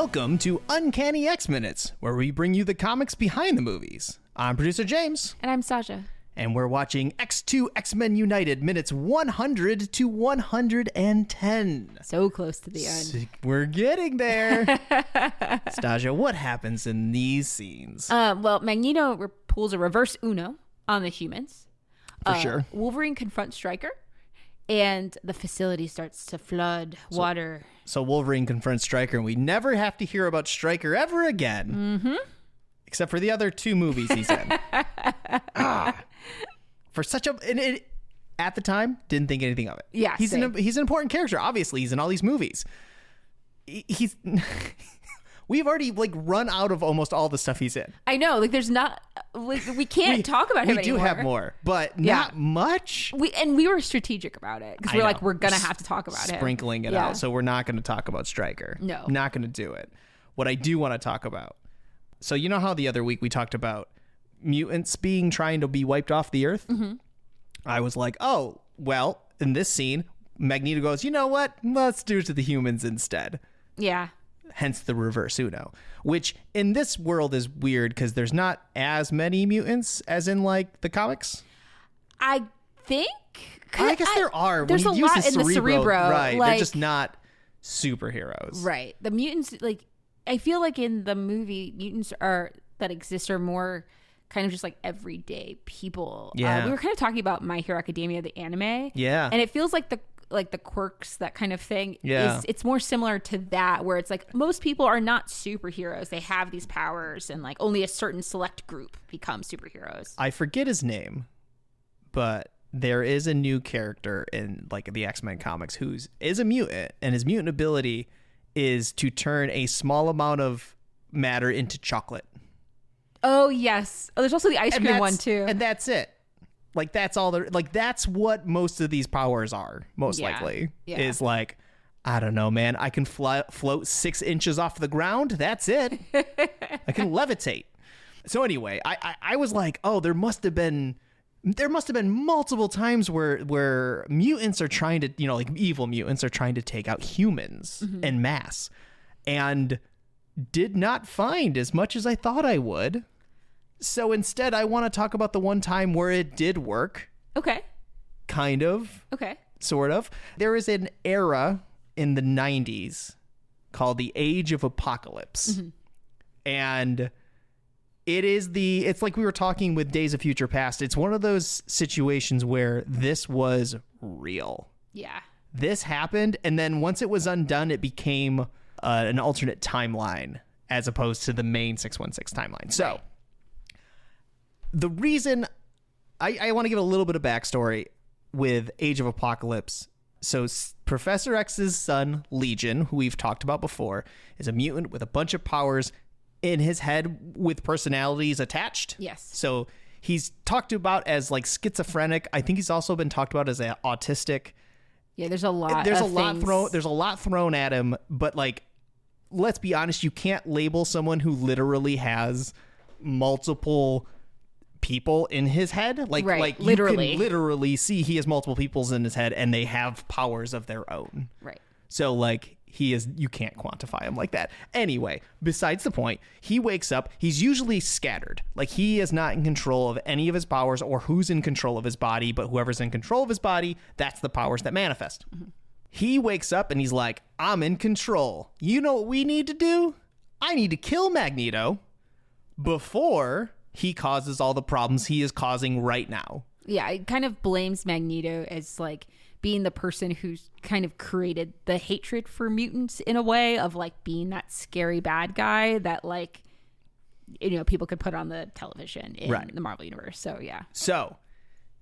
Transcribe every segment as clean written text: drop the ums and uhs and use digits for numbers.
Welcome to Uncanny X-Minutes, where we bring you the comics behind the movies. I'm producer James. And I'm Sasha. And we're watching X2 X-Men United, minutes 100 to 110. So close to the end. We're getting there. Stasha, what happens in these scenes? Well, Magneto pulls a reverse Uno on the humans. For sure. Wolverine confronts Stryker, and the facility starts to flood water. So Wolverine confronts Stryker, and we never have to hear about Stryker ever again. Mm-hmm. Except for the other two movies he's in. For such a... at the time, didn't think anything of it. Yeah, he's an important character. Obviously, he's in all these movies. He's... We've already run out of almost all the stuff he's in. I know, there's not we can't talk about him anymore. We do have more, but not much. We were strategic about it because we're gonna have to talk about it. Sprinkling it out, so we're not going to talk about Stryker. No, not going to do it. What I do want to talk about. So you know how the other week we talked about mutants trying to be wiped off the earth? Mm-hmm. I was like, oh well, in this scene, Magneto goes, you know what? Let's do it to the humans instead. Yeah. Hence the reverse Uno, which in this world is weird because there's not as many mutants as in the comics. I think. I guess there are. There's a lot in the Cerebro. Right. They're just not superheroes. Right. The mutants, I feel like in the movie, mutants that exist are more kind of just everyday people. Yeah. We were kind of talking about My Hero Academia, the anime. Yeah. And it feels like the quirks, that kind of thing. Yeah. It's more similar to that, where it's most people are not superheroes. They have these powers, and only a certain select group becomes superheroes. I forget his name, but there is a new character in the X-Men comics who is a mutant, and his mutant ability is to turn a small amount of matter into chocolate. Oh yes. Oh, there's also the ice cream one too. And that's it. That's all there. that's what most of these powers are. Most likely is I don't know, man. I can float 6 inches off the ground. That's it. I can levitate. So anyway, I was like, oh, there must have been multiple times where mutants are trying to, evil mutants are trying to take out humans en masse, and did not find as much as I thought I would. So instead, I want to talk about the one time where it did work. Okay. Kind of. Okay. Sort of. There is an era in the 90s called the Age of Apocalypse. Mm-hmm. And it's like we were talking with Days of Future Past. It's one of those situations where this was real. Yeah. This happened, and then once it was undone, it became an alternate timeline as opposed to the main 616 timeline. So... Right. The reason I want to give a little bit of backstory with Age of Apocalypse. So Professor X's son, Legion, who we've talked about before, is a mutant with a bunch of powers in his head with personalities attached. Yes. So he's talked about as schizophrenic. I think he's also been talked about as autistic. Yeah, there's a lot. There's a lot thrown at him, but let's be honest, you can't label someone who literally has multiple people in his head literally. You can literally see he has multiple peoples in his head and they have powers of their own, right? So you can't quantify him like that. Anyway, besides the point, he wakes up, he's usually scattered, he is not in control of any of his powers or who's in control of his body, but whoever's in control of his body, that's the powers that manifest. Mm-hmm. He wakes up and he's like, I'm in control. You know what we need to do? I need to kill Magneto before he causes all the problems he is causing right now. Yeah, it kind of blames Magneto as being the person who's kind of created the hatred for mutants in a way of being that scary bad guy that people could put on the television in the Marvel universe. So yeah. So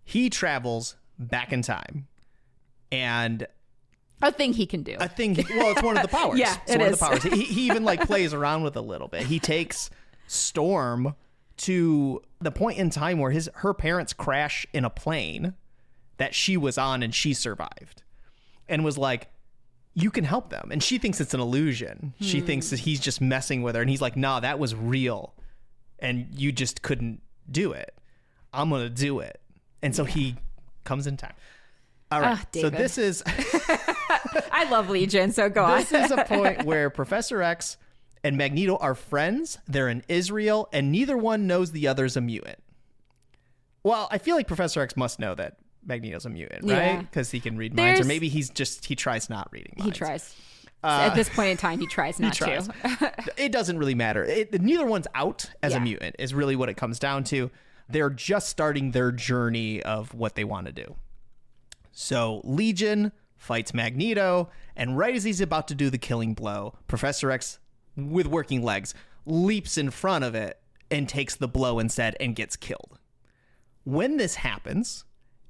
he travels back in time, and a thing he can do. It's one of the powers. Yeah, it's one of the powers. He even plays around with it a little bit. He takes Storm to the point in time where her parents crash in a plane that she was on and she survived, and was like, you can help them. And she thinks it's an illusion. She thinks that he's just messing with her, and he's like, nah, that was real and you just couldn't do it. I'm gonna do it. And so he comes in time. All right. So this is I love Legion, so go on. This is a point where Professor X and Magneto are friends. They're in Israel, and neither one knows the other's a mutant. Well, I feel like Professor X must know that Magneto's a mutant, right? Because he can read minds, or maybe he tries not reading minds. He tries. At this point in time, he tries not to. It doesn't really matter. Neither one's out as a mutant is really what it comes down to. They're just starting their journey of what they want to do. So Legion fights Magneto, and right as he's about to do the killing blow, Professor X, with working legs, leaps in front of it and takes the blow instead and gets killed. When this happens,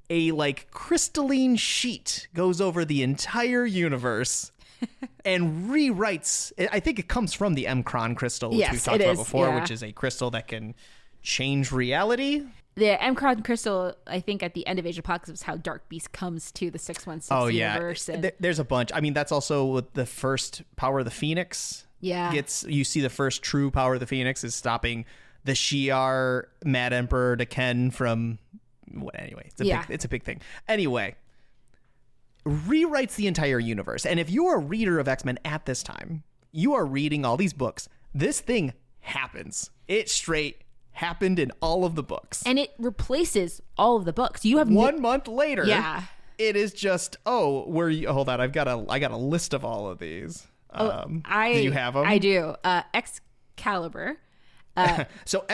a crystalline sheet goes over the entire universe and rewrites. I think it comes from the M-Cron crystal, which we've talked about before, which is a crystal that can change reality. The M-Cron crystal, I think at the end of Age of Apocalypse, is how Dark Beast comes to the 616 universe. And there's a bunch. I mean, that's also what the first Power of the Phoenix gets. You see the first true Power of the Phoenix is stopping the Shi'ar Mad Emperor to Ken from... Anyway, it's a big thing. Anyway, rewrites the entire universe. And if you're a reader of X-Men at this time, you are reading all these books. This thing happens. It straight happened in all of the books. And it replaces all of the books. You have 1 month later. Yeah. It is just, hold on. I got a list of all of these. Do you have them? I do. Excalibur. So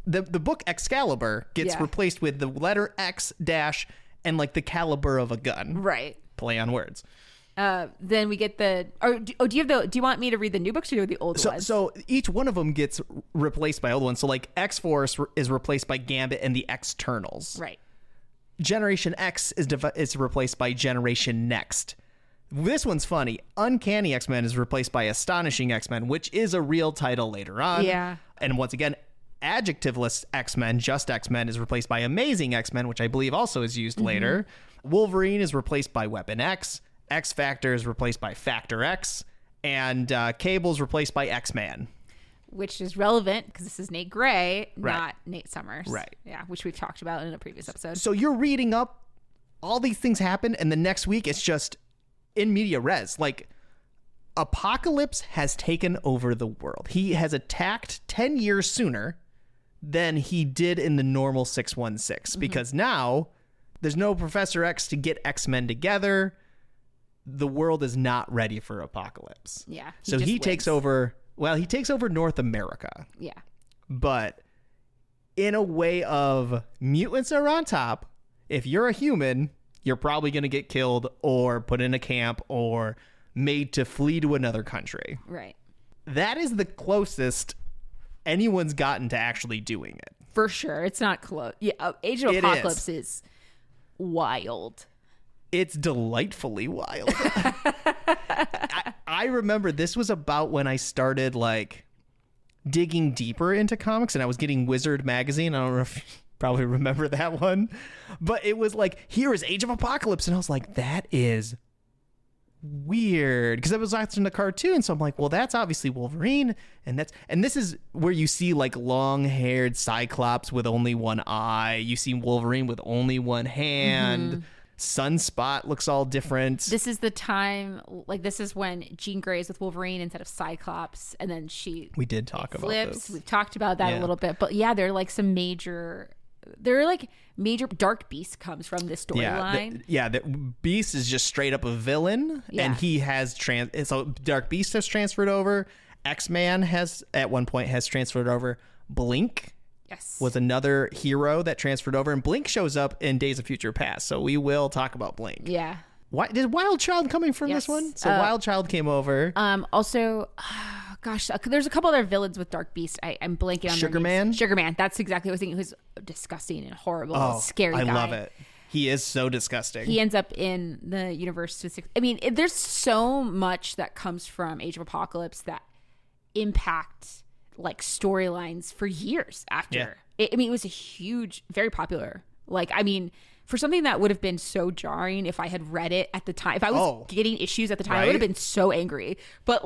the book Excalibur gets replaced with the letter X dash and the caliber of a gun. Right. Play on words. Then we get do you want me to read the new books or do the old ones? So each one of them gets replaced by old ones. So X-Force is replaced by Gambit and the Externals. Right. Generation X is replaced by Generation Next. This one's funny. Uncanny X-Men is replaced by Astonishing X-Men, which is a real title later on. Yeah. And once again, adjectiveless X-Men, just X-Men, is replaced by Amazing X-Men, which I believe also is used later. Wolverine is replaced by Weapon X. X-Factor is replaced by Factor X. And Cable is replaced by X-Man. Which is relevant because this is Nate Gray, not Nate Summers. Right. Yeah, which we've talked about in a previous episode. So you're reading up, all these things happen, and the next week it's just in media res. Apocalypse has taken over the world. He has attacked 10 years sooner than he did in the normal 616 because now there's no Professor X to get X-Men together. The world is not ready for Apocalypse. Yeah. So he takes over, he takes over North America. Yeah. But in a way of mutants are on top. If you're a human, you're probably going to get killed or put in a camp or made to flee to another country. Right. That is the closest anyone's gotten to actually doing it. For sure. It's not close. Yeah. Age of Apocalypse is wild. It's delightfully wild. I remember this was about when I started digging deeper into comics and I was getting Wizard magazine. I don't know if you probably remember that one, but it was here is Age of Apocalypse. And I was like, that is weird because I was watching the cartoon, so I'm like, well, that's obviously Wolverine, and this is where you see long-haired Cyclops with only one eye. You see Wolverine with only one hand. Sunspot looks all different. This is the time, this is when Jean Grey is with Wolverine instead of Cyclops, and then we did talk about this. We've talked about that a little bit, but they're some major. They're major Dark Beast comes from this storyline. The Beast is just straight up a villain, and he has so Dark Beast has transferred over. X-Man has at one point transferred over. Blink was another hero that transferred over, and Blink shows up in Days of Future Past, so we will talk about Blink. Yeah. Why did Wild Child coming from this one? So Wild Child came over. Also, there's a couple other villains with Dark Beast. I'm blanking on Sugar Man. Sugar Man. That's exactly what I was thinking. Who's disgusting and horrible, scary guy. I love it. He is so disgusting. He ends up in the universe. I mean, there's so much that comes from Age of Apocalypse that impact storylines for years after. Yeah. It was a huge, very popular. For something that would have been so jarring if I had read it at the time, if I was getting issues at the time, I would have been so angry. But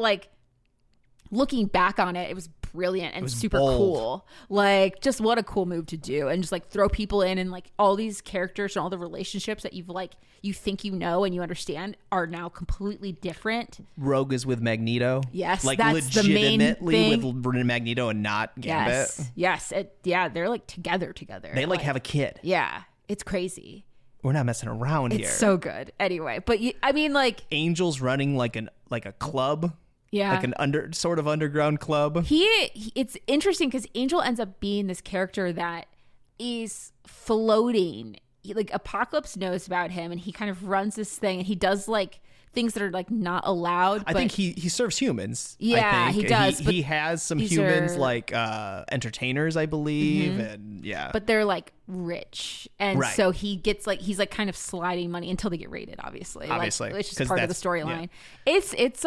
looking back on it, it was brilliant and super cool. Like, just what a cool move to do, and just like throw people in, and like all these characters and all the relationships that you think you know and you understand are now completely different. Rogue is with Magneto. Yes, like that's the main thing. With Magneto and not Gambit. Yes, they're like together. They like have a kid. Yeah, it's crazy. We're not messing around here. It's so good. Anyway, but I mean, like, Angel's running like a club. Yeah, like an sort of underground club. It's interesting because Angel ends up being this character that is floating. Like, Apocalypse knows about him, and he kind of runs this thing, and he does like things that are like not allowed. I think he serves humans. Yeah, I think. He does. He has some humans like entertainers, I believe, and yeah. But they're like rich, and so he gets like he's like kind of sliding money until they get raided. Obviously, like, it's just part of the storyline. Yeah. It's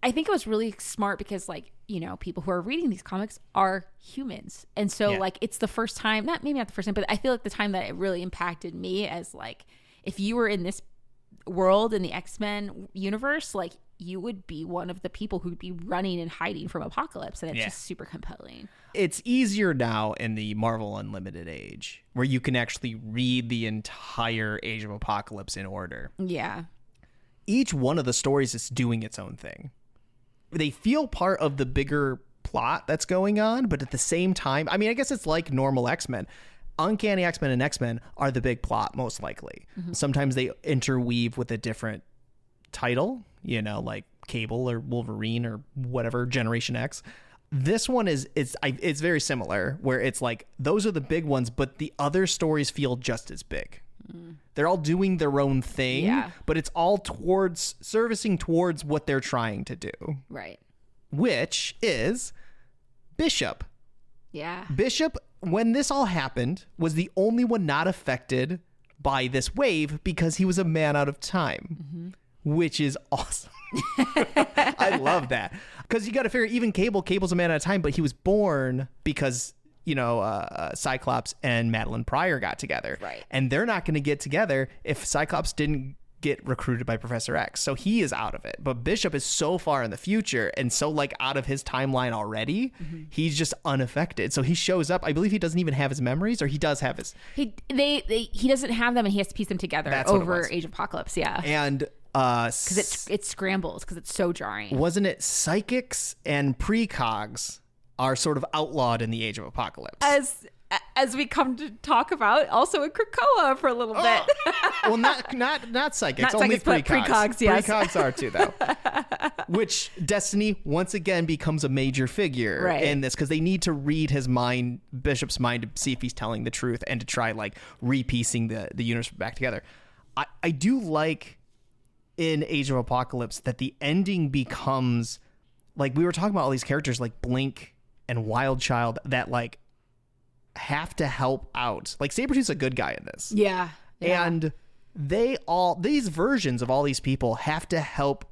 I think it was really smart because, like, you know, people who are reading these comics are humans. And so, like, it's the first time, maybe not the first time, but I feel like the time that it really impacted me as, like, if you were in this world in the X-Men universe, like, you would be one of the people who'd be running and hiding from Apocalypse. And it's just super compelling. It's easier now in the Marvel Unlimited age where you can actually read the entire Age of Apocalypse in order. Yeah. Each one of the stories is doing its own thing. They feel part of the bigger plot that's going on, but at the same time, I mean, I guess it's like normal X-Men. Uncanny X-Men and X-Men are the big plot, most likely. Mm-hmm. Sometimes they interweave with a different title, you know, like Cable or Wolverine or whatever, Generation X. This one it's very similar, where it's like those are the big ones, but the other stories feel just as big. They're all doing their own thing, but it's all servicing towards what they're trying to do. Right. Which is Bishop. Yeah. Bishop, when this all happened, was the only one not affected by this wave because he was a man out of time, which is awesome. I love that. Because you got to figure, even Cable's a man out of time, but he was born because, you know, Cyclops and Madeline Pryor got together. Right. And they're not going to get together if Cyclops didn't get recruited by Professor X. So he is out of it. But Bishop is so far in the future and so like out of his timeline already, he's just unaffected. So he shows up. I believe he doesn't even have his memories, or he does have his. He doesn't have them, and he has to piece them together over Age of Apocalypse. Yeah. And because it scrambles because it's so jarring. Wasn't it psychics and precogs are sort of outlawed in the Age of Apocalypse? As we come to talk about, also in Krakoa for a little bit. Well, not psychics, only precogs. Yes. Precogs are too, though. Which Destiny once again becomes a major figure in this, because they need to read his mind, Bishop's mind, to see if he's telling the truth and to try like repiecing the universe back together. I do like in Age of Apocalypse that the ending becomes like, we were talking about all these characters like Blink and Wild Child that like have to help out. Like Sabretooth's a good guy in this. Yeah. And these versions of all these people have to help.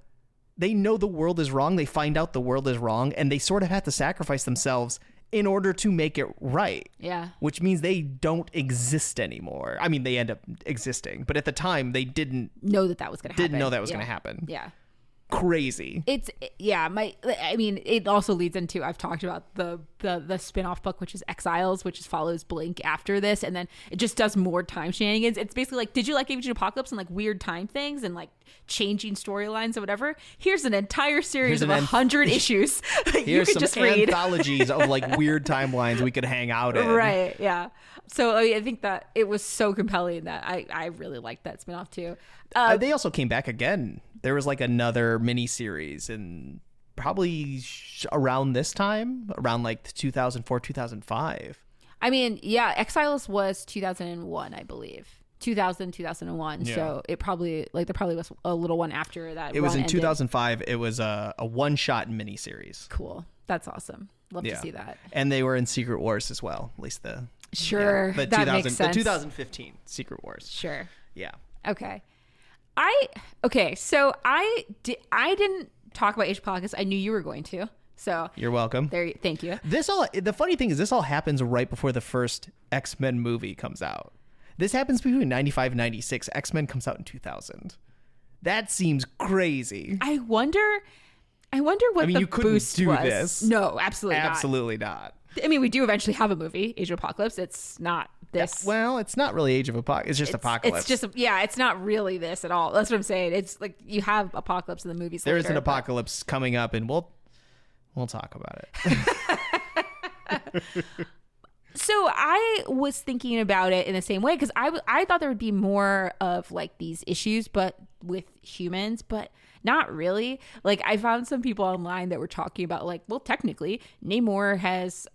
They know the world is wrong. They find out the world is wrong, and they sort of have to sacrifice themselves in order to make it right. Yeah. Which means they don't exist anymore. I mean, they end up existing, but at the time they didn't know that was going to happen. Didn't know that was going to happen. Yeah. Crazy. It also leads into, I've talked about the spin-off book, which is Exiles, which follows Blink after this, and then it just does more time shenanigans. It's basically like, did you like Age of Apocalypse and like weird time things and like changing storylines or whatever? Here's an entire series of 100 issues you could just read. Anthologies of like weird timelines we could hang out in. Right. Yeah. So I think that it was so compelling that I really liked that spin-off too. They also came back again. There was like another mini series and probably around this time, around like 2004, 2005. I mean, yeah, Exiles was 2001, I believe. 2001. Yeah. So it probably, like, there probably was a little one after that. It was in 2005. It was a one-shot mini series. Cool. That's awesome. Love to see that. And they were in Secret Wars as well, at least the... Sure, yeah, that makes sense. The 2015 Secret Wars. Sure. Yeah. Okay. So I didn't talk about Age of Apocalypse. I knew you were going to. So you're welcome. Thank you. The funny thing is, this all happens right before the first X-Men movie comes out. This happens between 95 and 96. X-Men comes out in 2000. That seems crazy. I I wonder what you couldn't boost do was. this. No, absolutely not. Absolutely not. I mean, we do eventually have a movie, Age of Apocalypse. It's not this. Well, it's not really Age of Apocalypse. It's just Apocalypse. It's just, it's not really this at all. That's what I'm saying. It's like you have Apocalypse in the movies. There is an Apocalypse coming up, and we'll talk about it. So I was thinking about it in the same way because I thought there would be more of like these issues, but with humans, but not really. Like I found some people online that were talking about like, well, technically Namor has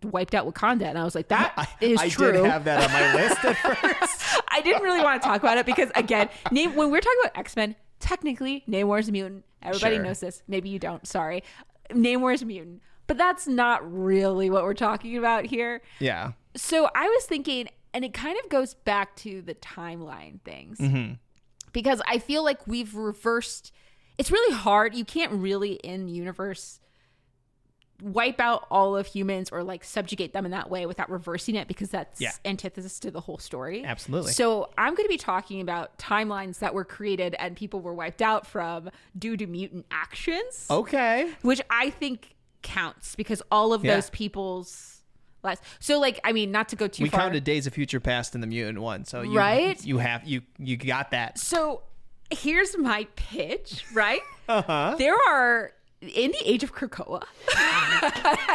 wiped out Wakanda, and I was like, that is true. I did have that on my list at first. I didn't really want to talk about it because again, when we're talking about X-Men, technically Namor's a mutant. Everybody knows this. Maybe you don't. Sorry, Namor's a mutant. But that's not really what we're talking about here. Yeah. So I was thinking, and it kind of goes back to the timeline things. Mm-hmm. Because I feel like we've reversed. It's really hard. You can't really, in universe, wipe out all of humans or like subjugate them in that way without reversing it, because that's antithesis to the whole story. Absolutely. So I'm going to be talking about timelines that were created and people were wiped out from due to mutant actions. Okay. Which I think counts because all of those people's lives. So like, I mean, not to go too far. We counted Days of Future Past in the mutant one. So you got that. So here's my pitch, right? Uh-huh. There are, in the age of Krakoa,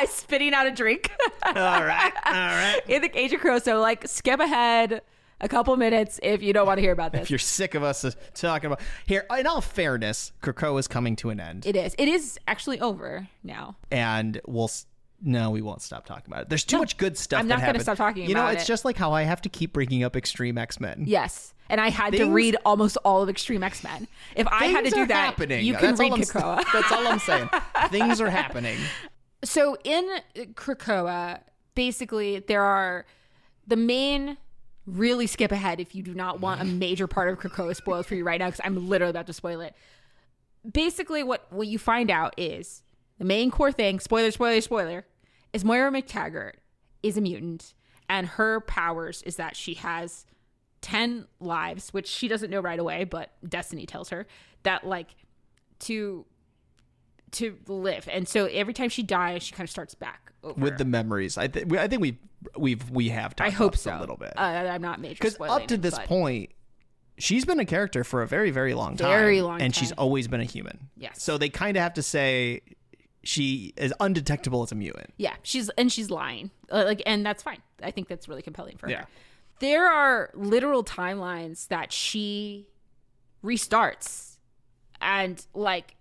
spitting out a drink. All right. In the age of Krakoa, so like skip ahead a couple minutes if you don't want to hear about this. If you're sick of us talking about here, in all fairness, Krakoa is coming to an end. It is. It is actually over now. And we won't stop talking about it. There's too much good stuff. I'm not going to stop talking about it. You know, it's just like how I have to keep bringing up Extreme X-Men. Yes. And I had to read almost all of Extreme X-Men. If I had to do that, you can read Krakoa. That's all I'm saying. Things are happening. So in Krakoa, basically there are the main... Really skip ahead if you do not want a major part of Krakoa spoiled for you right now, because I'm literally about to spoil it. Basically, what you find out is the main core thing, spoiler, is Moira MacTaggart is a mutant, and her powers is that she has 10 lives, which she doesn't know right away, but Destiny tells her that, like, to live. And so every time she dies, she kind of starts back over. With the memories. I think we have talked about this a little bit. I'm not major because up to this point, she's been a character for a very, very long time. And she's always been a human. Yes. So they kind of have to say she is undetectable as a mutant. Yeah, she's lying. And that's fine. I think that's really compelling for her. Yeah. There are literal timelines that she restarts, and like,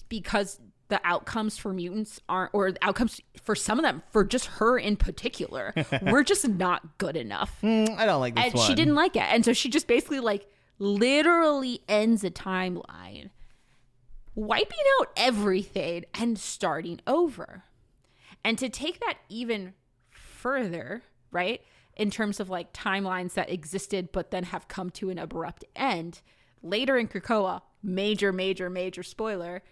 because the outcomes for mutants aren't, or the outcomes for some of them, for just her in particular, we're just not good enough. I don't like this one. And she didn't like it. And so she just basically like literally ends a timeline, wiping out everything and starting over. And to take that even further, right, in terms of like timelines that existed but then have come to an abrupt end, later in Krakoa, major spoiler,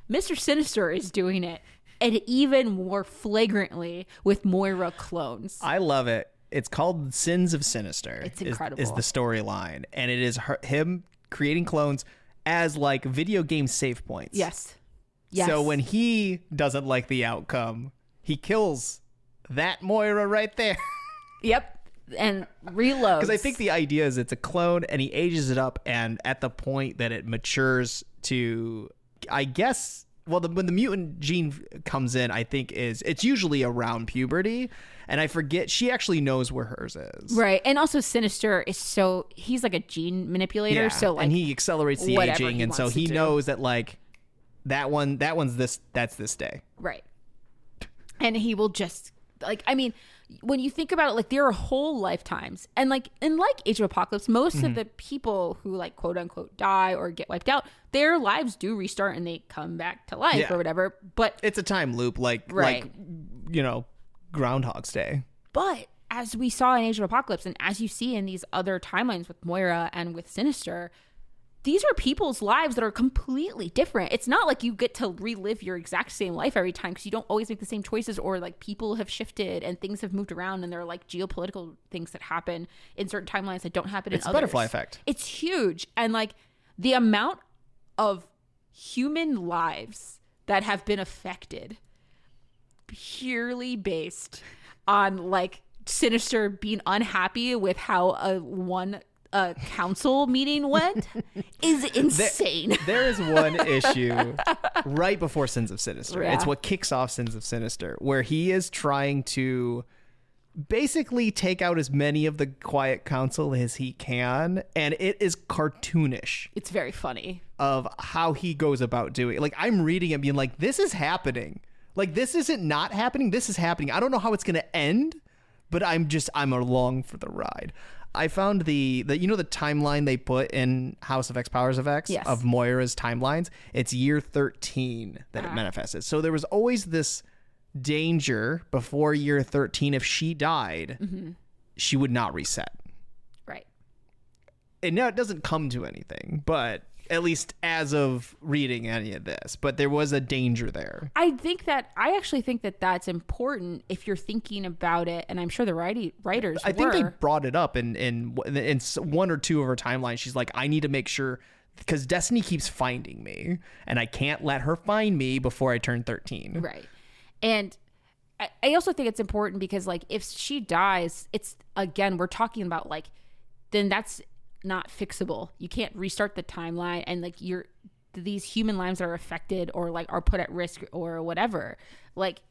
Mr. Sinister is doing it, and even more flagrantly with Moira clones. I love it. It's called Sins of Sinister. It's incredible. Is the storyline, and it is him creating clones as like video game save points. Yes. So when he doesn't like the outcome, he kills that Moira right there. Yep. And reloads. Because I think the idea is it's a clone, and he ages it up, and at the point that it matures to, I guess, when the mutant gene comes in, I think it's usually around puberty, and I forget, she actually knows where hers is. Right. And also Sinister is he's like a gene manipulator, so like, and he accelerates the aging, and so he knows that like that's this day. Right. And he will just, like, I mean, when you think about it, like, there are whole lifetimes, and like in Age of Apocalypse, most of the people who like quote unquote die or get wiped out, their lives do restart and they come back to life or whatever. But it's a time loop, like Groundhog's Day. But as we saw in Age of Apocalypse, and as you see in these other timelines with Moira and with Sinister, these are people's lives that are completely different. It's not like you get to relive your exact same life every time, because you don't always make the same choices, or like people have shifted and things have moved around, and there are like geopolitical things that happen in certain timelines that don't happen in others. It's butterfly effect. It's huge. And like the amount of human lives that have been affected purely based on like Sinister being unhappy with how a council meeting went is insane. There is one issue right before Sins of Sinister. Yeah. It's what kicks off Sins of Sinister, where he is trying to basically take out as many of the Quiet Council as he can, and it is cartoonish. It's very funny of how he goes about doing it. Like, I'm reading it being like, this is happening. Like, this isn't not happening. This is happening. I don't know how it's going to end, but I'm along for the ride. I found the timeline they put in House of X, Powers of X, yes, of Moira's timelines. It's year 13 that it manifested. So there was always this danger before year 13. If she died, she would not reset. Right. And now it doesn't come to anything, but at least as of reading any of this, but there was a danger there. I actually think that that's important if you're thinking about it, and I'm sure the writers I think they brought it up in one or two of her timelines. She's like, I need to make sure, because Destiny keeps finding me, and I can't let her find me before I turn 13. Right. And I also think it's important because, like, if she dies, it's, again, we're talking about, like, then that's not fixable. You can't restart the timeline, and like these human lives are affected or like are put at risk or whatever. Like,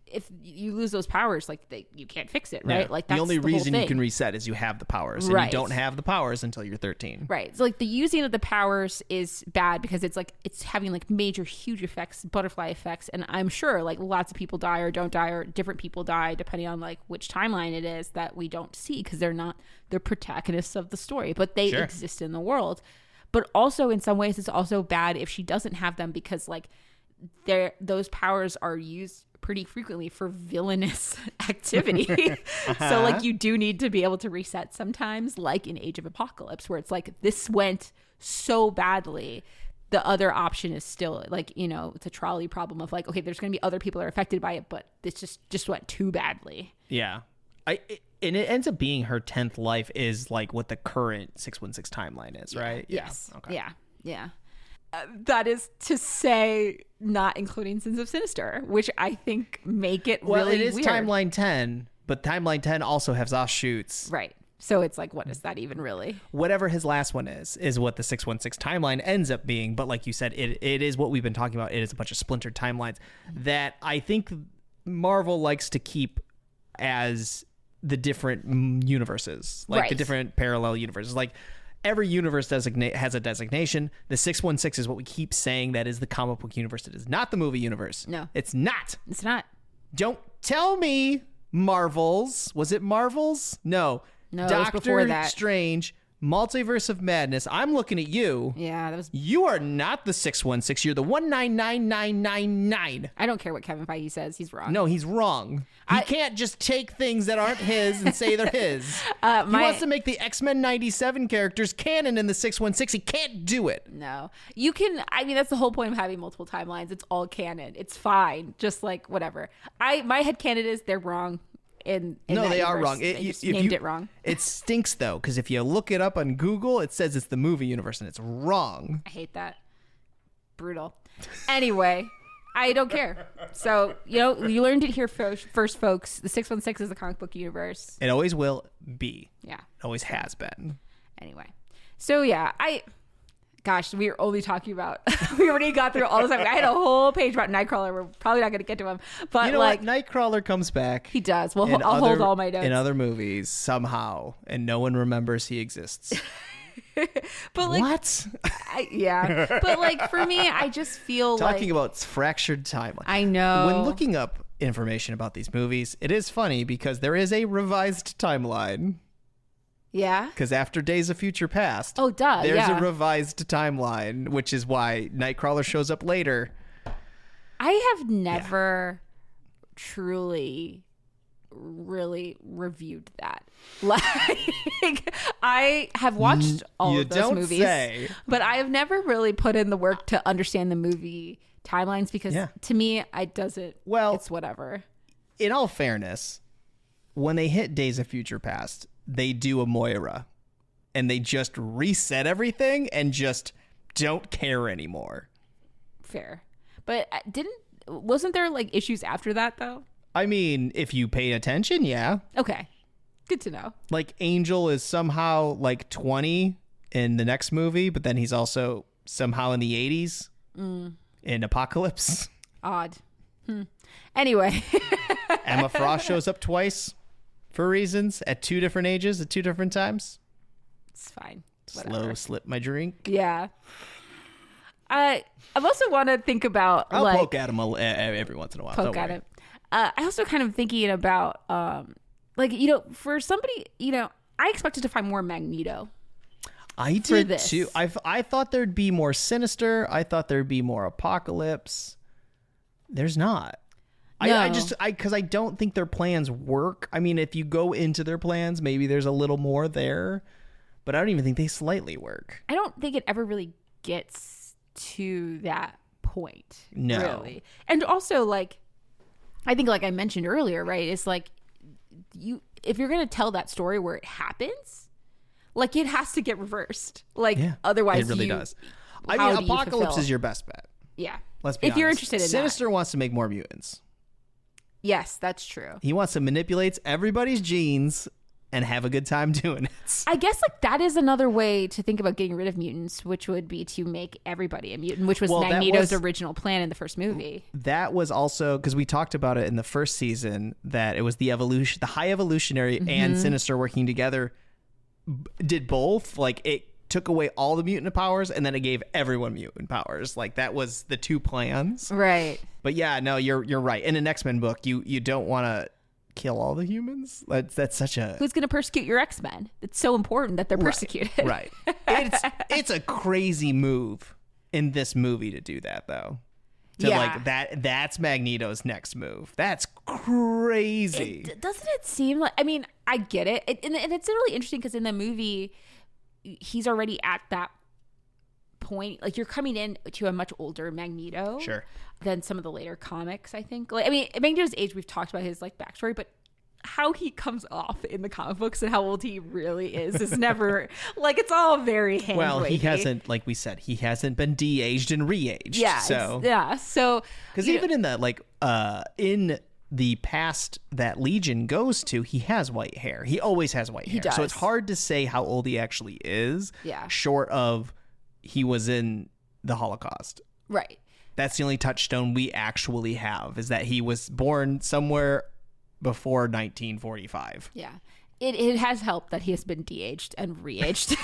if you lose those powers, like you can't fix it, right? Yeah. Like, that's the only reason whole you thing. can reset is you have the powers, and right. you don't have the powers until you're 13. Right. So like the using of the powers is bad because it's like it's having like major huge effects, butterfly effects, and I'm sure like lots of people die or don't die, or different people die depending on like which timeline it is that we don't see because they're protagonists of the story, but they Sure. exist in the world. But also in some ways it's also bad if she doesn't have them because like those powers are used pretty frequently for villainous activity. So like you do need to be able to reset sometimes, like in Age of Apocalypse, where it's like this went so badly. The other option is still like, it's a trolley problem of like, okay, there's going to be other people that are affected by it, but this just went too badly. Yeah. And it ends up being her 10th life is like what the current 616 timeline is, right? Yes. Yeah. Okay. Yeah. That is to say, not including Sins of Sinister, which I think make it really it is weird. timeline 10, but timeline 10 also has offshoots. Right. So it's like, what is that even really? Whatever his last one is what the 616 timeline ends up being. But like you said, it is what we've been talking about. It is a bunch of splintered timelines that I think Marvel likes to keep as the different universes, like right. the different parallel universes. Like, every universe has a designation. The 616 is what we keep saying that is the comic book universe. It is not the movie universe. No. It's not. It's not. Don't tell me Marvels. Was it Marvels? No. No, it was before that. Strange, Multiverse of Madness. I'm looking at you. Yeah, that was... You are not the 616. You're the 199999. I don't care what Kevin Feige says. He's wrong. No, he's wrong. He can't just take things that aren't his and say they're his. He wants to make the X-Men 97 characters canon in the 616. He can't do it. No. You can... I mean, that's the whole point of having multiple timelines. It's all canon. It's fine. Just like, whatever. My headcanon is they're wrong. In no, they universe. are wrong. They just named it wrong. It stinks, though, because if you look it up on Google, it says it's the movie universe, and it's wrong. I hate that. Brutal. Anyway, I don't care. So, you learned it here first, folks. The 616 is the comic book universe. It always will be. Yeah. It always has been. Anyway. So, yeah, Gosh, we are only talking about... we already got through all this time. I had a whole page about Nightcrawler. We're probably not going to get to him. But you know what? Nightcrawler comes back. He does. Well, I'll hold all my notes. In other movies, somehow, and no one remembers he exists. But like... What? Yeah. But like, for me, I just feel Talking about fractured timeline. I know. When looking up information about these movies, it is funny because there is a revised timeline. Yeah. Because after Days of Future Past, there's a revised timeline, which is why Nightcrawler shows up later. I have never truly really reviewed that. Like, I have watched all of those movies, but I have never really put in the work to understand the movie timelines because to me, it doesn't. Well, it's whatever. In all fairness, when they hit Days of Future Past, they do a Moira and they just reset everything and just don't care anymore. Fair. But wasn't there like issues after that though? I mean, if you pay attention, yeah. Okay. Good to know. Like Angel is somehow like 20 in the next movie, but then he's also somehow in the 80s in Apocalypse. Odd. Anyway. Emma Frost shows up twice for reasons at 2 different ages at 2 different times. It's fine. Slow slip my drink. Yeah. I also want to think about I'll poke at him every once in a while. Poke at him. I also kind of thinking about for somebody, I expected to find more Magneto. I did too. I thought there'd be more Sinister. I thought there'd be more Apocalypse. There's not. No. Because I don't think their plans work. I mean, if you go into their plans, maybe there's a little more there, but I don't even think they slightly work. I don't think it ever really gets to that point. No. Really. And also, like, I think, like I mentioned earlier, right? It's like if you're going to tell that story where it happens, like it has to get reversed. Like otherwise, it really does. I mean, Apocalypse is your best bet. Yeah. Let's be honest. If you're interested in Sinister wants to make more mutants. Yes, that's true. He wants to manipulate everybody's genes and have a good time doing it. I guess like that is another way to think about getting rid of mutants, which would be to make everybody a mutant, which was Magneto's original plan in the first movie. That was also because we talked about it in the first season that it was the High Evolutionary and Sinister working together did both. Like it took away all the mutant powers and then it gave everyone mutant powers. Like that was the 2 plans. Right. But yeah, no, you're right. In an X-Men book, you don't want to kill all the humans. That's such a... Who's going to persecute your X-Men? It's so important that they're persecuted. Right. It's a crazy move in this movie to do that, though. Like that's Magneto's next move. That's crazy. Doesn't it seem like... I mean, I get it. And it's really interesting because in the movie, he's already at that point. Like, you're coming in to a much older Magneto. Sure. Than some of the later comics, I think. Like, I mean, Magneto's age, we've talked about his like backstory, but how he comes off in the comic books and how old he really is never like it's all very hand well, he hasn't, like we said, he hasn't been de-aged and re-aged. Yeah, so because even in the in the past that Legion goes to, he has white hair. He always has white hair. He does. So it's hard to say how old he actually is. Yeah. Short of he was in the Holocaust. Right. That's the only touchstone we actually have, is that he was born somewhere before 1945. Yeah. It has helped that he has been de-aged and re-aged.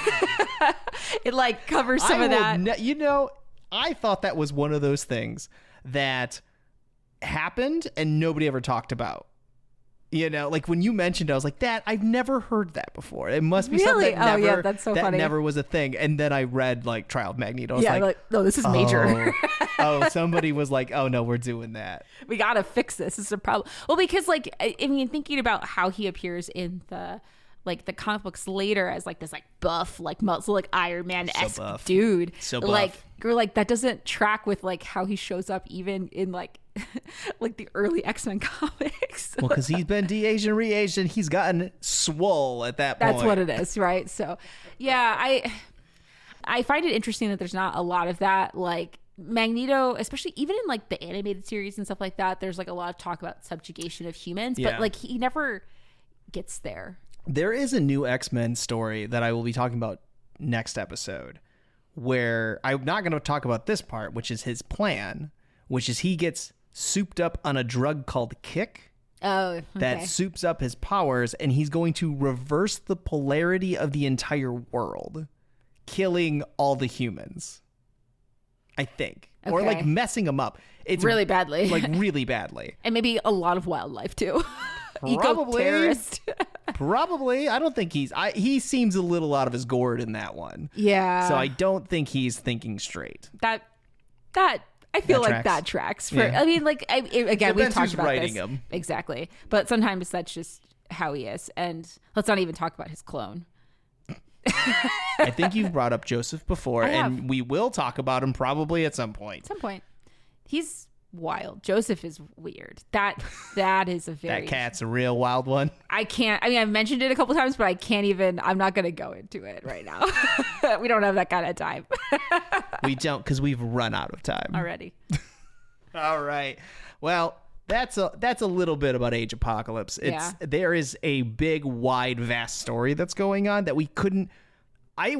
It like covers some of that. I thought that was one of those things that happened and nobody ever talked about. Like when you mentioned it, I was like, I've never heard that before. It must be something that that's so funny. Never was a thing. And then I read like Trial of Magneto. I was no, this is major. Somebody was like, oh no, we're doing that. We got to fix this. This is a problem. Well, because like, I mean, thinking about how he appears in the comic books later as like this like buff, like muscle, like Iron Man-esque dude. So buff. Like, you're like, that doesn't track with like how he shows up even in like like the early X-Men comics. Well, because he's been de-aged and re-aged and he's gotten swole at that point. That's what it is, right? So yeah, I find it interesting that there's not a lot of that. Like Magneto, especially even in like the animated series and stuff like that, there's like a lot of talk about subjugation of humans, but like he never gets there. There is a new X-Men story that I will be talking about next episode, where I'm not going to talk about this part, which is his plan, which is he gets souped up on a drug called Kick. Oh, okay. That soups up his powers, and he's going to reverse the polarity of the entire world, killing all the humans, I think. Okay. Or like messing them up. It's really badly. Like really badly. And maybe a lot of wildlife too. Probably. Eco-terrorist. Probably. I don't think he seems a little out of his gourd in that one. Yeah. So I don't think he's thinking straight. That I feel like that tracks. I mean, like, again, we've talked about this. Him. Exactly. But sometimes that's just how he is. And let's not even talk about his clone. I think you've brought up Joseph before, and we will talk about him probably at some point. He's wild. Joseph is weird. That is a very... That cat's a real wild one. I've mentioned it a couple times, but I'm not going to go into it right now. We don't have that kind of time. We don't, because we've run out of time already. All right. Well, that's a little bit about Age Apocalypse. There is a big, wide, vast story that's going on that we couldn't. I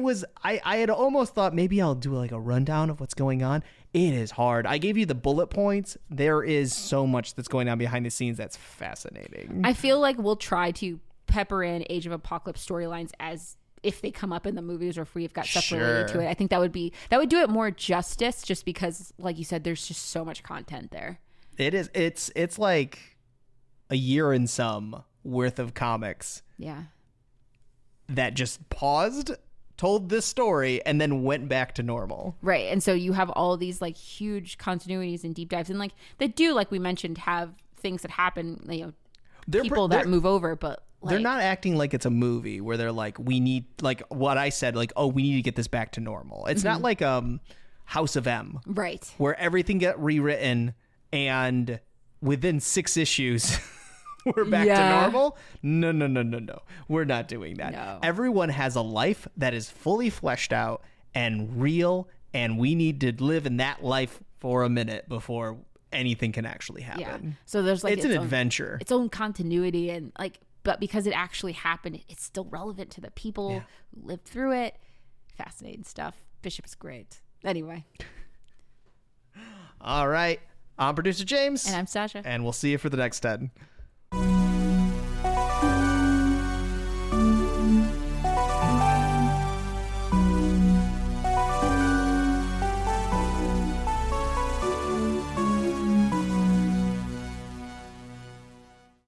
had almost thought maybe I'll do like a rundown of what's going on. It is hard. I gave you the bullet points. There is so much that's going on behind the scenes that's fascinating. I feel like we'll try to pepper in Age of Apocalypse storylines as if they come up in the movies or if we've got stuff related to it. I think that would do it more justice, just because, like you said, there's just so much content there. It is. It's like a year and some worth of comics. Yeah. That just paused, told this story, and then went back to normal. Right. And so you have all these like huge continuities and deep dives, and like they do, like we mentioned, have things that happen, people that move over, but like, they're not acting like it's a movie where they're like, we need, like what I said, like, oh, we need to get this back to normal. It's not like House of M. Right. Where everything got rewritten and within 6 issues we're back to normal. No. We're not doing that. No. Everyone has a life that is fully fleshed out and real, and we need to live in that life for a minute before anything can actually happen. Yeah. So there's like it's an adventure. Its own continuity, and like, but because it actually happened, it's still relevant to the people who lived through it. Fascinating stuff. Bishop is great. Anyway. All right. I'm producer James. And I'm Sasha. And we'll see you for the next 10.